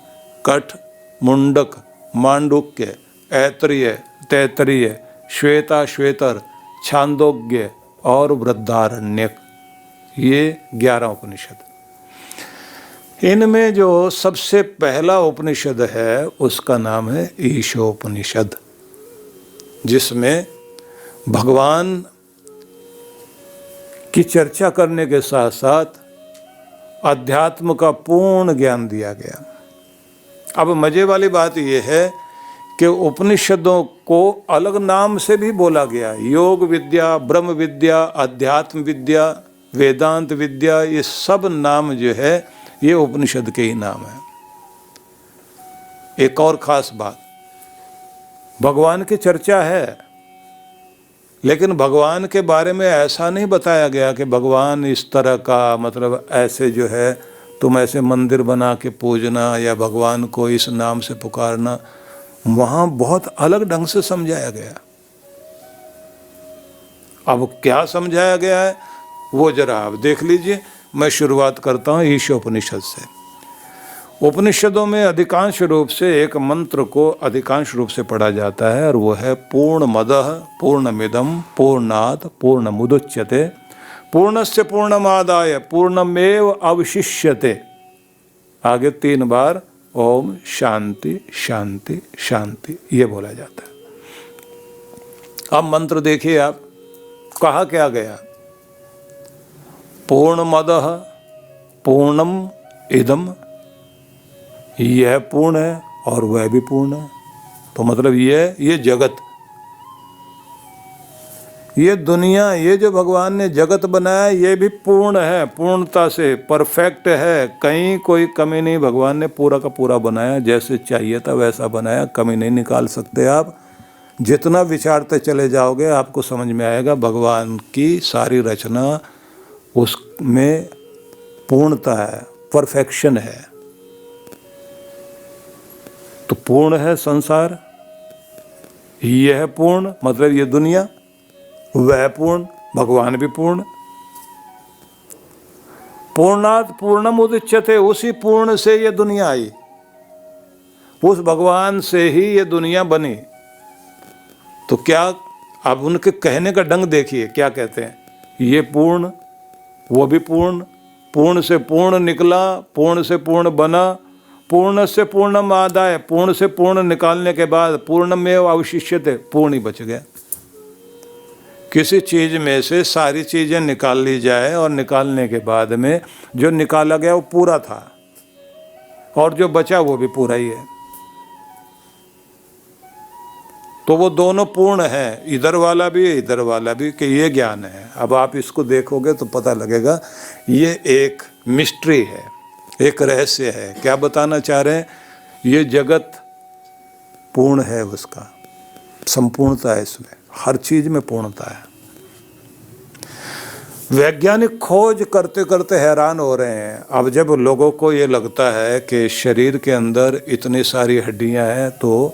कठ, मुंडक, मांडुक्य, ऐतरेय, तैतरीय, श्वेता श्वेतर, छांदोग्य और वृद्धारण्यक, ये 11 उपनिषद। इनमें जो सबसे पहला उपनिषद है उसका नाम है ईशोपनिषद, जिसमें भगवान की चर्चा करने के साथ साथ अध्यात्म का पूर्ण ज्ञान दिया गया। अब मजे वाली बात यह है कि उपनिषदों को अलग नाम से भी बोला गया। योग विद्या, ब्रह्म विद्या, अध्यात्म विद्या, वेदांत विद्या, ये सब नाम जो है ये उपनिषद के ही नाम है। एक और खास बात, भगवान की चर्चा है, लेकिन भगवान के बारे में ऐसा नहीं बताया गया कि भगवान इस तरह का, मतलब ऐसे जो है तुम ऐसे मंदिर बना के पूजना या भगवान को इस नाम से पुकारना। वहाँ बहुत अलग ढंग से समझाया गया। अब क्या समझाया गया है वो जरा आप देख लीजिए। मैं शुरुआत करता हूँ ईशोपनिषद से। उपनिषदों में अधिकांश रूप से एक मंत्र को अधिकांश रूप से पढ़ा जाता है और वो है पूर्णमदः पूर्णमिदं पूर्णात् पूर्णमुदच्यते पूर्णस्य पूर्णमादाय पूर्णमेव अवशिष्यते। आगे 3 बार ओम शांति शांति शांति ये बोला जाता है। अब मंत्र देखिए आप, कहा क्या गया, पूर्णमदः पूर्णम इदम, यह पूर्ण है और वह भी पूर्ण है। तो मतलब ये जगत, ये दुनिया, ये जो भगवान ने जगत बनाया ये भी पूर्ण है, पूर्णता से परफेक्ट है, कहीं कोई कमी नहीं। भगवान ने पूरा का पूरा बनाया, जैसे चाहिए था वैसा बनाया, कमी नहीं निकाल सकते आप। जितना विचारते चले जाओगे आपको समझ में आएगा भगवान की सारी रचना, उसमें पूर्णता है, परफेक्शन है। तो पूर्ण है संसार, यह पूर्ण मतलब ये दुनिया, वह पूर्ण, भगवान भी पूर्ण। पूर्णात् पूर्णम उदच्यते, उसी पूर्ण से ये दुनिया आई, उस भगवान से ही ये दुनिया बनी। तो क्या अब उनके कहने का ढंग देखिए, क्या कहते हैं, ये पूर्ण वो भी पूर्ण, पूर्ण से पूर्ण निकला, पूर्ण से पूर्ण बना, पूर्ण से पूर्णम आदाय, पूर्ण से पूर्ण निकालने के बाद पूर्णमेव अवशिष्यते, पूर्ण ही बच गया। किसी चीज में से सारी चीजें निकाल ली जाए और निकालने के बाद में जो निकाला गया वो पूरा था और जो बचा वो भी पूरा ही है। तो वो दोनों पूर्ण है, इधर वाला भी इधर वाला भी, कि ये ज्ञान है। अब आप इसको देखोगे तो पता लगेगा ये एक मिस्ट्री है, एक रहस्य है। क्या बताना चाह रहे हैं, ये जगत पूर्ण है, उसका संपूर्णता है, इसमें हर चीज में पूर्णता है। वैज्ञानिक खोज करते करते हैरान हो रहे हैं। अब जब लोगों को ये लगता है कि शरीर के अंदर इतनी सारी हड्डियां हैं तो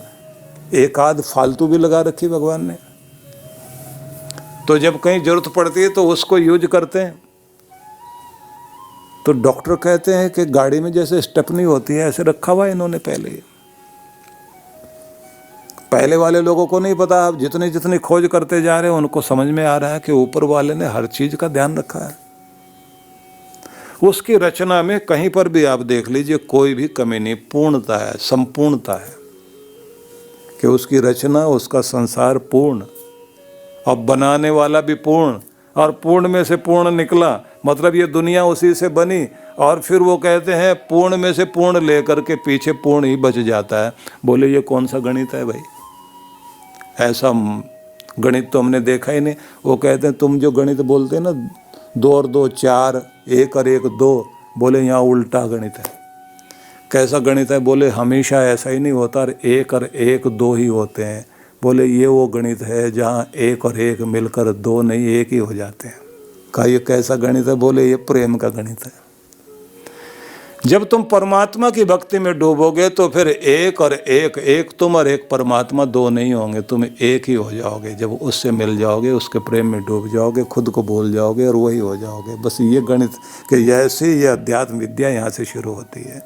एक आध फालतू भी लगा रखी भगवान ने, तो जब कहीं जरूरत पड़ती है तो उसको यूज करते हैं। तो डॉक्टर कहते हैं कि गाड़ी में जैसे स्टेपनी होती है ऐसे रखा हुआ है इन्होंने पहले वाले लोगों को नहीं पता। अब जितनी जितनी खोज करते जा रहे हैं उनको समझ में आ रहा है कि ऊपर वाले ने हर चीज का ध्यान रखा है। उसकी रचना में कहीं पर भी आप देख लीजिए कोई भी कमी नहीं, पूर्णता है, संपूर्णता है कि उसकी रचना, उसका संसार पूर्ण, और बनाने वाला भी पूर्ण, और पूर्ण में से पूर्ण निकला, मतलब ये दुनिया उसी से बनी। और फिर वो कहते हैं पूर्ण में से पूर्ण लेकर के पीछे पूर्ण ही बच जाता है। बोले ये कौन सा गणित है भाई, ऐसा गणित तो हमने देखा ही नहीं। वो कहते हैं तुम जो गणित बोलते हैं ना 2 और 2 4, 1 और 1 2, बोले यहाँ उल्टा गणित है। कैसा गणित है? बोले हमेशा ऐसा ही नहीं होता, 1 और 1 2 ही होते हैं। बोले ये वो गणित है जहाँ 1 और 1 मिलकर 2 नहीं 1 ही हो जाते हैं। कहा ये कैसा गणित है? बोले ये प्रेम का गणित है। जब तुम परमात्मा की भक्ति में डूबोगे तो फिर 1 और 1, 1 तुम और 1 परमात्मा 2 नहीं होंगे, तुम 1 ही हो जाओगे। जब उससे मिल जाओगे, उसके प्रेम में डूब जाओगे, खुद को भूल जाओगे और वही हो जाओगे। बस ये गणित के ऐसे ये अध्यात्म विद्या यहाँ से शुरू होती है।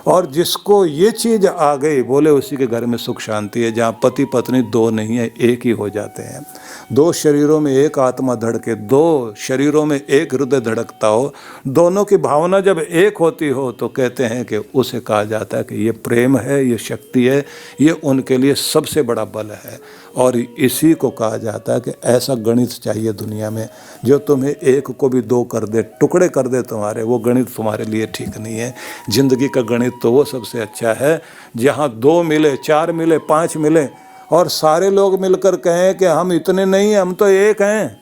और जिसको ये चीज़ आ गई, बोले उसी के घर में सुख शांति है। जहाँ पति पत्नी 2 नहीं है, 1 ही हो जाते हैं। 2 शरीरों में 1 आत्मा धड़के, 2 शरीरों में 1 हृदय धड़कता हो, दोनों की भावना जब 1 होती हो तो कहते हैं कि उसे कहा जाता है कि ये प्रेम है, ये शक्ति है, ये उनके लिए सबसे बड़ा बल है। और इसी को कहा जाता है कि ऐसा गणित चाहिए दुनिया में जो तुम्हें 1 को भी 2 कर दे, टुकड़े कर दे तुम्हारे। वो गणित तुम्हारे लिए ठीक नहीं है। जिंदगी का गणित तो वो सबसे अच्छा है जहाँ 2 मिले, 4 मिले, 5 मिले और सारे लोग मिलकर कहें कि हम इतने नहीं, हम तो 1 हैं।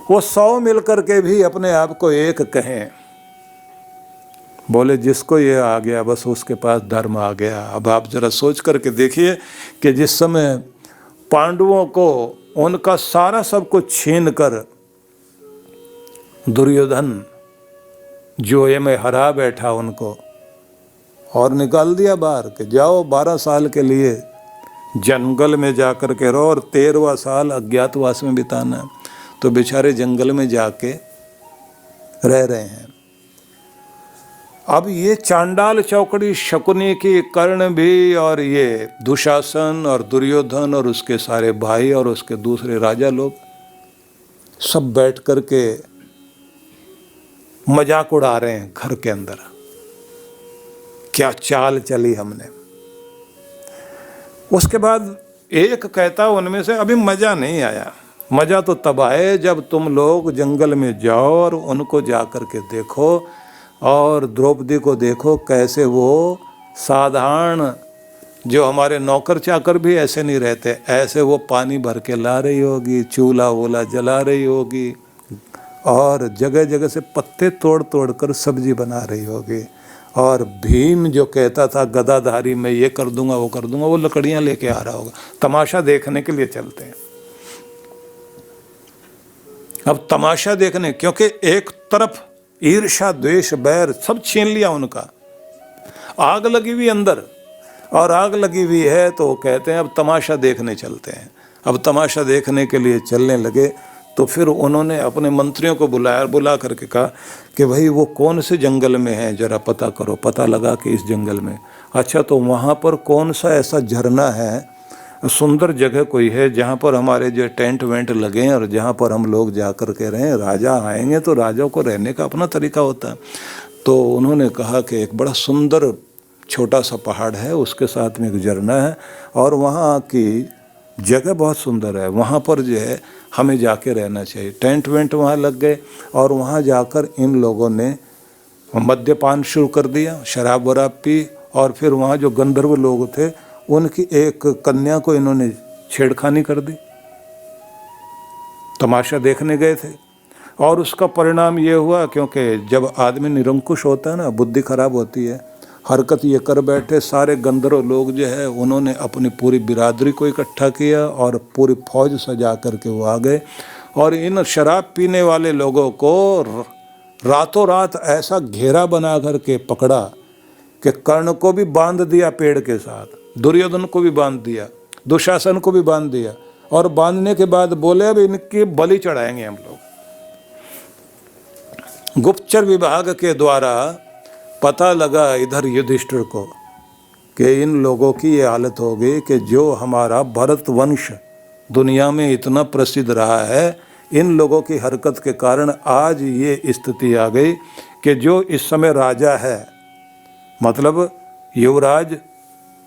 वो 100 मिलकर के भी अपने आप को 1 कहें। बोले जिसको ये आ गया बस उसके पास धर्म आ गया। अब आप जरा सोच करके देखिए कि जिस समय पांडवों को उनका सारा सब कुछ छीन कर दुर्योधन जोए में हरा बैठा उनको और निकाल दिया बाहर कि जाओ 12 साल के लिए जंगल में जाकर के रहो और 13वां साल अज्ञातवास में बिताना है। तो बेचारे जंगल में जाके रह रहे हैं। अब ये चांडाल चौकड़ी शकुनी की, कर्ण भी, और ये दुशासन और दुर्योधन और उसके सारे भाई और उसके दूसरे राजा लोग सब बैठ करके मजाक उड़ा रहे हैं घर के अंदर। क्या चाल चली हमने। उसके बाद एक कहता उनमें से अभी मजा नहीं आया। मजा तो तब आए जब तुम लोग जंगल में जाओ और उनको जा कर के देखो और द्रौपदी को देखो कैसे वो साधारण, जो हमारे नौकर चाकर भी ऐसे नहीं रहते, ऐसे वो पानी भर के ला रही होगी, चूल्हा वूल्हा जला रही होगी और जगह जगह से पत्ते तोड़ तोड़ कर सब्जी बना रही होगी। और भीम जो कहता था गदाधारी मैं ये कर दूंगा वो कर दूंगा, वो लकड़ियां लेके आ रहा होगा। तमाशा देखने के लिए चलते हैं। अब तमाशा देखने, क्योंकि एक तरफ ईर्ष्या द्वेष बैर सब छीन लिया उनका, आग लगी हुई अंदर और आग लगी हुई है। तो वो कहते हैं अब तमाशा देखने चलते हैं। अब तमाशा देखने के लिए चलने लगे तो फिर उन्होंने अपने मंत्रियों को बुला करके कहा कि भाई वो कौन से जंगल में है, जरा पता करो, पता लगा कि इस जंगल में। अच्छा तो वहाँ पर कौन सा ऐसा झरना है, सुंदर जगह कोई है जहाँ पर हमारे जो टेंट वेंट लगे और जहाँ पर हम लोग जा कर के रहें। राजा आएंगे तो राजा को रहने का अपना तरीका होता है। तो उन्होंने कहा कि एक बड़ा सुंदर छोटा सा पहाड़ है, उसके साथ में एक झरना है और वहाँ की जगह बहुत सुंदर है, वहाँ पर जो है हमें जाके रहना चाहिए। टेंट वेंट वहाँ लग गए और वहाँ जाकर इन लोगों ने मद्यपान शुरू कर दिया, शराब वराब पी और फिर वहाँ जो गंधर्व लोग थे उनकी एक कन्या को इन्होंने छेड़खानी कर दी। तमाशा देखने गए थे और उसका परिणाम ये हुआ, क्योंकि जब आदमी निरंकुश होता है ना, बुद्धि खराब होती है, हरकत ये कर बैठे। सारे गंधर्व लोग जो है उन्होंने अपनी पूरी बिरादरी को इकट्ठा किया और पूरी फौज सजा करके वो आ गए और इन शराब पीने वाले लोगों को रातों रात ऐसा घेरा बना करके पकड़ा कि कर्ण को भी बांध दिया पेड़ के साथ, दुर्योधन को भी बांध दिया, दुशासन को भी बांध दिया और बांधने के बाद बोले अब इनकी बलि चढ़ाएंगे हम लोग। गुप्तचर विभाग के द्वारा पता लगा इधर युधिष्ठिर को कि इन लोगों की ये हालत हो गई कि जो हमारा भरत वंश दुनिया में इतना प्रसिद्ध रहा है, इन लोगों की हरकत के कारण आज ये स्थिति आ गई कि जो इस समय राजा है, मतलब युवराज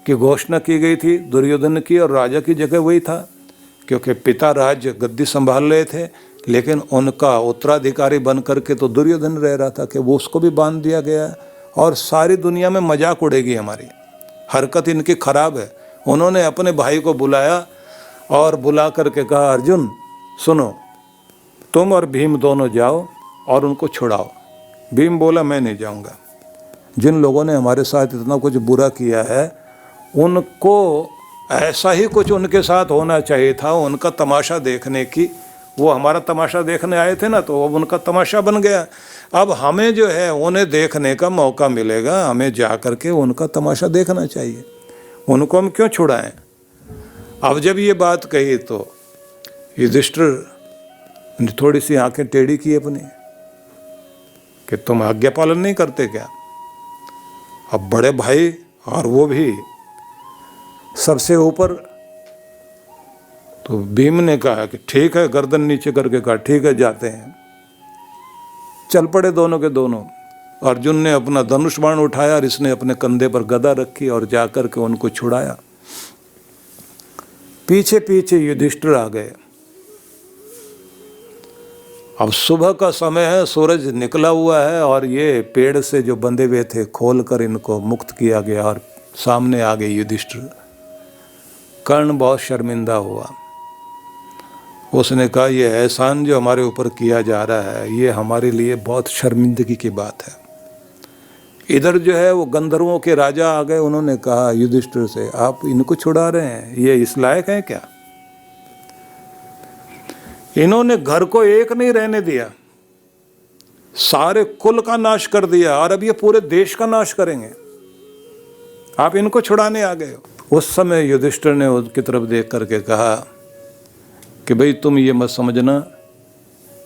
की घोषणा की गई थी दुर्योधन की, और राजा की जगह वही था क्योंकि पिता राज गद्दी संभाल रहे थे, लेकिन उनका उत्तराधिकारी बन करके तो दुर्योधन रह रहा था कि वो उसको भी बांध दिया गया और सारी दुनिया में मजाक उड़ेगी, हमारी हरकत इनकी खराब है। उन्होंने अपने भाई को बुलाया और बुला करके कहा, अर्जुन सुनो, तुम और भीम दोनों जाओ और उनको छुड़ाओ। भीम बोला, मैं नहीं जाऊंगा। जिन लोगों ने हमारे साथ इतना कुछ बुरा किया है, उनको ऐसा ही कुछ उनके साथ होना चाहिए था, उनका तमाशा देखने की। वो हमारा तमाशा देखने आए थे ना, तो अब उनका तमाशा बन गया। अब हमें जो है उन्हें देखने का मौका मिलेगा, हमें जा करके उनका तमाशा देखना चाहिए, उनको हम क्यों छुड़ाएं। अब जब ये बात कही तो युधिष्ठिर ने थोड़ी सी आंखें टेढ़ी की अपनी कि तुम आज्ञा पालन नहीं करते क्या। अब बड़े भाई और वो भी सबसे ऊपर, तो भीम ने कहा कि ठीक है, गर्दन नीचे करके कहा ठीक है जाते हैं। चल पड़े दोनों के दोनों। अर्जुन ने अपना धनुष बाण उठाया और इसने अपने कंधे पर गदा रखी और जाकर के उनको छुड़ाया। पीछे पीछे युधिष्ठिर आ गए। अब सुबह का समय है, सूरज निकला हुआ है और ये पेड़ से जो बंधे हुए थे खोलकर इनको मुक्त किया गया और सामने आ गए युधिष्ठिर। कर्ण बहुत शर्मिंदा हुआ। उसने कहा, ये एहसान जो हमारे ऊपर किया जा रहा है, ये हमारे लिए बहुत शर्मिंदगी की बात है। इधर जो है वो गंधर्वों के राजा आ गए। उन्होंने कहा युधिष्ठिर से, आप इनको छुड़ा रहे हैं, ये इस लायक हैं क्या। इन्होंने घर को एक नहीं रहने दिया, सारे कुल का नाश कर दिया और अब ये पूरे देश का नाश करेंगे, आप इनको छुड़ाने आ गए हो। उस समय युधिष्ठिर ने उनकी तरफ देख करके कहा कि भाई तुम ये मत समझना,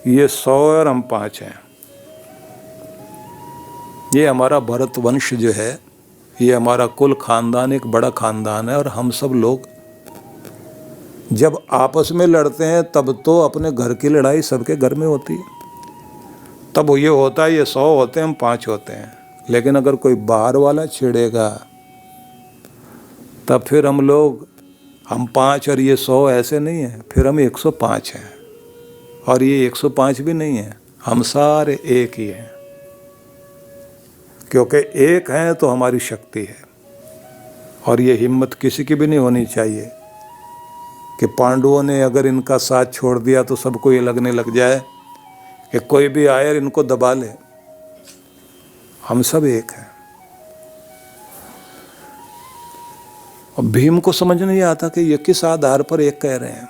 ये 100 और हम 5 हैं। ये हमारा भरत वंश जो है, ये हमारा कुल खानदान एक बड़ा खानदान है और हम सब लोग जब आपस में लड़ते हैं तब तो अपने घर की लड़ाई सबके घर में होती है, तब ये होता है ये 100 होते हैं, हम 5 होते हैं। लेकिन अगर कोई बाहर वाला छेड़ेगा तब फिर हम 5 और ये 100 ऐसे नहीं है, फिर हम 105 हैं और ये 105 भी नहीं है, हम सारे एक ही हैं। क्योंकि एक हैं तो हमारी शक्ति है। और ये हिम्मत किसी की भी नहीं होनी चाहिए कि पांडवों ने अगर इनका साथ छोड़ दिया तो सबको ये लगने लग जाए कि कोई भी आए और इनको दबा ले। हम सब एक हैं। और भीम को समझ नहीं आता कि ये किस आधार पर एक कह रहे हैं।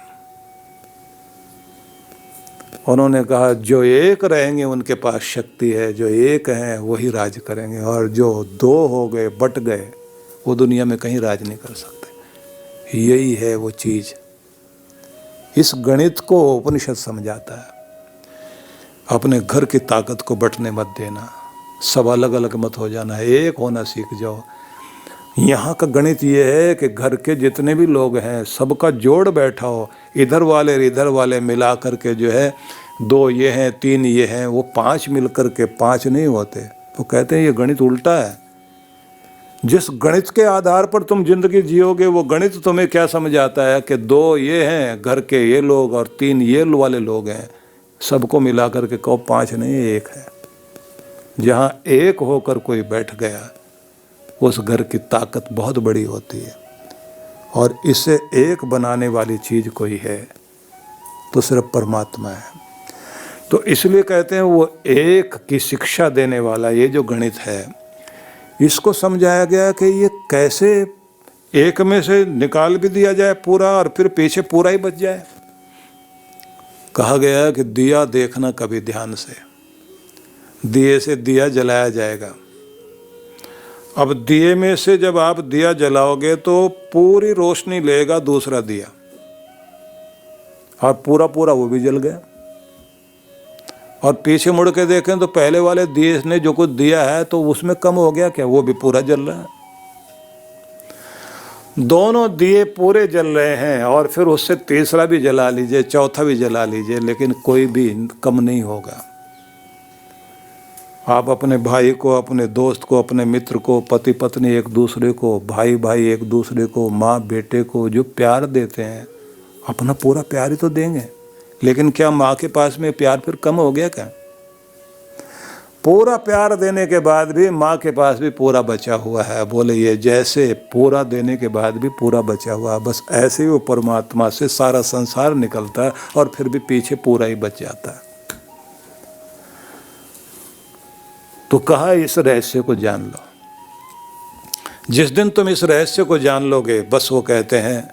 उन्होंने कहा, जो एक रहेंगे उनके पास शक्ति है, जो एक हैं वही राज करेंगे, और जो 2 हो गए, बट गए, वो दुनिया में कहीं राज नहीं कर सकते। यही है वो चीज। इस गणित को उपनिषद समझाता है। अपने घर की ताकत को बंटने मत देना, सब अलग अलग मत हो जाना, एक होना सीख जाओ। यहाँ का गणित ये है कि घर के जितने भी लोग हैं सबका जोड़ बैठा हो, इधर वाले मिला करके जो है 2 ये हैं, 3 ये हैं, वो 5 मिल करके 5 नहीं होते। तो कहते हैं ये गणित उल्टा है। जिस गणित के आधार पर तुम जिंदगी जियोगे वो गणित तुम्हें क्या समझाता है कि 2 ये हैं घर के ये लोग और 3 ये वाले लोग हैं, सबको मिला करके कहो 5 नहीं, 1 है। जहाँ एक होकर कोई बैठ गया उस घर की ताकत बहुत बड़ी होती है। और इसे एक बनाने वाली चीज कोई है तो सिर्फ परमात्मा है। तो इसलिए कहते हैं वो एक की शिक्षा देने वाला ये जो गणित है, इसको समझाया गया कि ये कैसे एक में से निकाल भी दिया जाए पूरा और फिर पीछे पूरा ही बच जाए। कहा गया है कि दिया देखना कभी ध्यान से, दिए से दिया जलाया जाएगा। अब दिए में से जब आप दिया जलाओगे तो पूरी रोशनी लेगा दूसरा दिया और पूरा पूरा वो भी जल गया। और पीछे मुड़ के देखें तो पहले वाले दिए ने जो कुछ दिया है तो उसमें कम हो गया क्या? वो भी पूरा जल रहा है। दोनों दिए पूरे जल रहे हैं और फिर उससे तीसरा भी जला लीजिए, चौथा भी जला लीजिए, लेकिन कोई भी कम नहीं होगा। आप अपने भाई को, अपने दोस्त को, अपने मित्र को, पति पत्नी एक दूसरे को, भाई भाई एक दूसरे को, माँ बेटे को जो प्यार देते हैं, अपना पूरा प्यार ही तो देंगे। लेकिन क्या माँ के पास में प्यार फिर कम हो गया क्या? पूरा प्यार देने के बाद भी माँ के पास भी पूरा बचा हुआ है। बोले ये जैसे पूरा देने के बाद भी पूरा बचा हुआ है, बस ऐसे ही वो परमात्मा से सारा संसार निकलता है और फिर भी पीछे पूरा ही बच जाता है। तो कहा इस रहस्य को जान लो। जिस दिन तुम इस रहस्य को जान लोगे, बस वो कहते हैं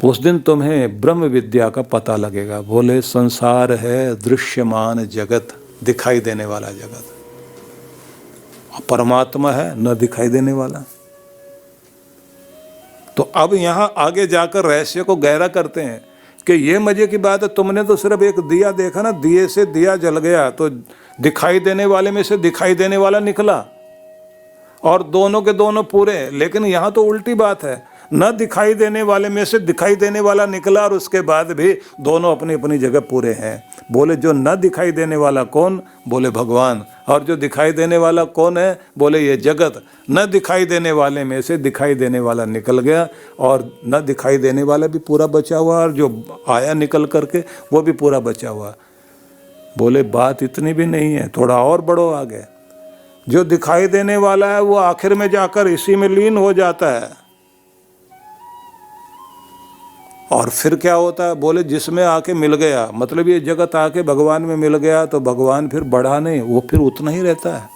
उस दिन तुम्हें ब्रह्म विद्या का पता लगेगा। बोले संसार है दृश्यमान जगत, दिखाई देने वाला जगत, और परमात्मा है न दिखाई देने वाला। तो अब यहां आगे जाकर रहस्य को गहरा करते हैं कि ये मजे की बात है, तुमने तो सिर्फ एक दिया देखा ना, दिए से दिया जल गया तो दिखाई देने वाले में से दिखाई देने वाला निकला और दोनों के दोनों पूरे। लेकिन यहां तो उल्टी बात है, न दिखाई देने वाले में से दिखाई देने वाला निकला और उसके बाद भी दोनों अपनी अपनी जगह पूरे हैं। बोले जो न दिखाई देने वाला कौन? बोले भगवान। और जो दिखाई देने वाला कौन है? बोले ये जगत। न दिखाई देने वाले में से दिखाई देने वाला निकल गया और न दिखाई देने वाला भी पूरा बचा हुआ, और जो आया निकल करके वो भी पूरा बचा हुआ। बोले बात इतनी भी नहीं है, थोड़ा और बढ़ो आगे। जो दिखाई देने वाला है वो आखिर में जाकर इसी में लीन हो जाता है। और फिर क्या होता है? बोले जिसमें आके मिल गया, मतलब ये जगत आके भगवान में मिल गया तो भगवान फिर बढ़ा नहीं, वो फिर उतना ही रहता है।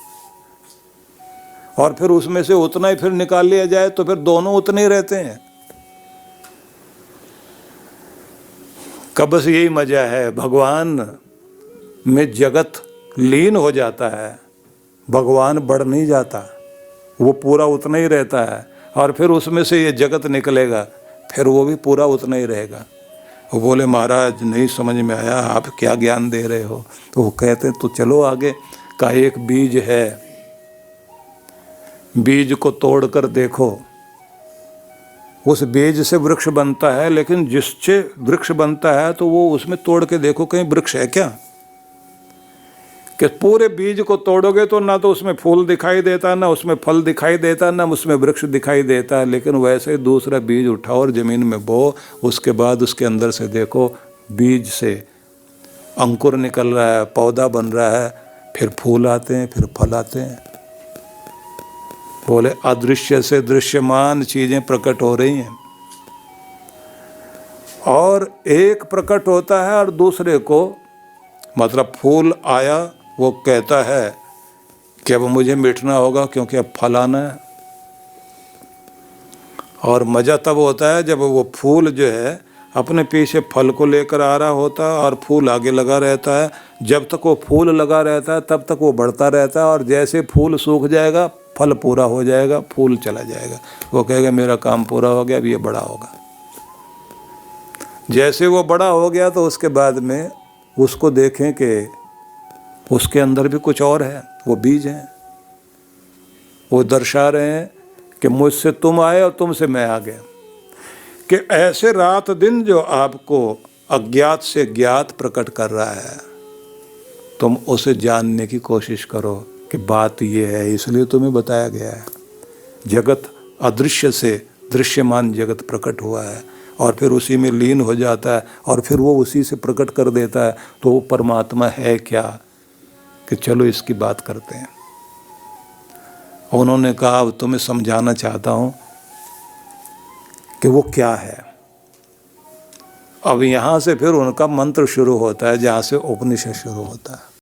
और फिर उसमें से उतना ही फिर निकाल लिया जाए तो फिर दोनों उतने ही रहते हैं। कब बस यही मजा है, भगवान में जगत लीन हो जाता है, भगवान बढ़ नहीं जाता, वो पूरा उतना ही रहता है। और फिर उसमें से ये जगत निकलेगा, फिर वो भी पूरा उतना ही रहेगा। वो बोले महाराज नहीं समझ में आया, आप क्या ज्ञान दे रहे हो? तो वो कहते हैं तो चलो आगे। का एक बीज है, बीज को तोड़कर देखो, उस बीज से वृक्ष बनता है। लेकिन जिससे वृक्ष बनता है तो वो उसमें तोड़ के देखो कहीं वृक्ष है क्या? कि पूरे बीज को तोड़ोगे तो ना तो उसमें फूल दिखाई देता, ना उसमें फल दिखाई देता, ना उसमें वृक्ष दिखाई देता। लेकिन वैसे ही दूसरा बीज उठाओ और ज़मीन में बो, उसके बाद उसके अंदर से देखो बीज से अंकुर निकल रहा है, पौधा बन रहा है, फिर फूल आते हैं, फिर फल आते हैं। बोले अदृश्य से दृश्यमान चीज़ें प्रकट हो रही हैं, और एक प्रकट होता है और दूसरे को, मतलब फूल आया वो कहता है कि अब मुझे मिटना होगा क्योंकि अब फल आना है। और मज़ा तब होता है जब वो फूल जो है अपने पीछे फल को लेकर आ रहा होता है और फूल आगे लगा रहता है। जब तक वो फूल लगा रहता है तब तक वो बढ़ता रहता है, और जैसे फूल सूख जाएगा फल पूरा हो जाएगा, फूल चला जाएगा। वो कहेगा मेरा काम पूरा हो गया, अब ये बड़ा होगा। जैसे वो बड़ा हो गया तो उसके बाद में उसको देखें कि उसके अंदर भी कुछ और है, वो बीज हैं। वो दर्शा रहे हैं कि मुझसे तुम आए और तुमसे मैं आ गया। कि ऐसे रात दिन जो आपको अज्ञात से ज्ञात प्रकट कर रहा है, तुम उसे जानने की कोशिश करो कि बात ये है, इसलिए तुम्हें बताया गया है। जगत अदृश्य से दृश्यमान जगत प्रकट हुआ है और फिर उसी में लीन हो जाता है और फिर वो उसी से प्रकट कर देता है। तो वो परमात्मा है क्या? कि चलो इसकी बात करते हैं। उन्होंने कहा अब तुम्हें समझाना चाहता हूँ कि वो क्या है। अब यहाँ से फिर उनका मंत्र शुरू होता है जहाँ से उपनिषद शुरू होता है।